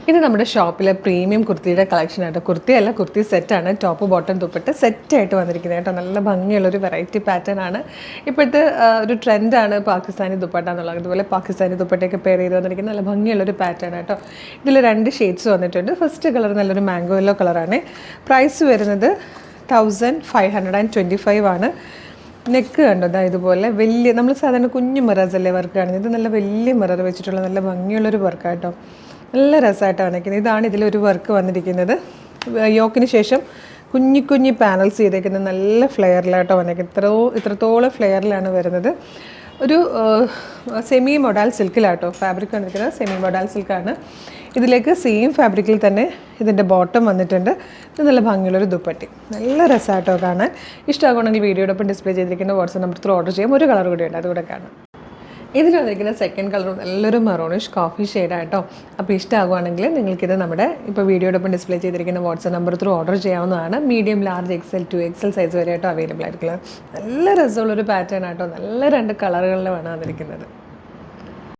ഇത് നമ്മുടെ ഷോപ്പിലെ premium കുർത്തിയുടെ collection ആട്ടോ. കുർത്തിയല്ല, കുർത്തി സെറ്റാണ്. ടോപ്പ് ബോട്ടം ദുപ്പട്ട സെറ്റായിട്ട് വന്നിരിക്കുന്നത് കേട്ടോ. നല്ല ഭംഗിയുള്ളൊരു വെറൈറ്റി പാറ്റേൺ ആണ്. ഇപ്പോഴത്തെ ഒരു ട്രെൻഡാണ് പാകിസ്ഥാനി ദുപ്പട്ട എന്നുള്ളത്. അതുപോലെ പാകിസ്ഥാനി ദുപ്പട്ടയൊക്കെ പെയർ ചെയ്ത് വന്നിരിക്കുന്ന നല്ല ഭംഗിയുള്ളൊരു പാറ്റേൺ ആട്ടോ. ഇതിൽ 2 ഷെയ്ഡ്സ് വന്നിട്ടുണ്ട്. ഫസ്റ്റ് കളർ നല്ലൊരു മാംഗോ യെല്ലോ കളറാണ്. പ്രൈസ് വരുന്നത് 1525 ആണ്. നെക്ക് കണ്ടോ ഇതുപോലെ വലിയ, നമ്മൾ സാധാരണ കുഞ്ഞു മിറേഴ്സ് അല്ലേ വർക്ക് കാണുന്നത്. ഇത് നല്ല വലിയ മിറർ വെച്ചിട്ടുള്ള നല്ല ഭംഗിയുള്ളൊരു വർക്കാട്ടോ. നല്ല രസമായിട്ടാണ് വന്നിരിക്കുന്നത്. ഇതാണ് ഇതിലൊരു വർക്ക് വന്നിരിക്കുന്നത്. യോക്കിന് ശേഷം കുഞ്ഞി പാനൽസ് ചെയ്തേക്കുന്നത് നല്ല ഫ്ലെയറിലായിട്ടോ വന്നിരിക്കുന്നത്. ഇത്രത്തോളം ഫ്ലെയറിലാണ് വരുന്നത്. ഒരു സെമി മൊഡാൽ സിൽക്കിലാട്ടോ ഫാബ്രിക് വന്നിരിക്കുന്നത്. സെമി മൊഡാൽ സിൽക്കാണ്. ഇതിലേക്ക് സെയിം ഫാബ്രിക്കിൽ തന്നെ ഇതിൻ്റെ ബോട്ടം വന്നിട്ടുണ്ട്. ഇത് നല്ല ഭംഗിയുള്ളൊരു ദുപ്പട്ടി. നല്ല രസമായിട്ടോ കാണാൻ. ഇഷ്ടമാകണമെങ്കിൽ വീഡിയോടൊപ്പം ഡിസ്പ്ലേ ചെയ്തിരിക്കുന്ന വാട്സ്ആപ്പ് നമ്പർ ത്രൂ ഓർഡർ ചെയ്യാം. ഒരു കളർ കൂടിയുണ്ട്, അതുകൂടെ കാണാം. ഇതിൽ വന്നിരിക്കുന്ന സെക്കൻഡ് കളർ നല്ലൊരു മെറൂണിഷ് കോഫി ഷെയ്ഡായിട്ടോ. അപ്പോൾ ഇഷ്ടമാകുവാണെങ്കിൽ നിങ്ങൾക്കിത് നമ്മുടെ ഇപ്പോൾ വീഡിയോടൊപ്പം ഡിസ്പ്ലേ ചെയ്തിരിക്കുന്ന വാട്സ്ആപ്പ് നമ്പർ ത്രൂ ഓർഡർ ചെയ്യാവുന്നതാണ്. Medium, large, XL, 2XL size വരെ ആയിട്ടോ അവൈലബിൾ ആയിട്ടുള്ളത്. നല്ല രസമുള്ളൊരു പാറ്റേൺ ആയിട്ടോ. നല്ല 2 കളറുകളിലാണ് വന്നിരിക്കുന്നത്.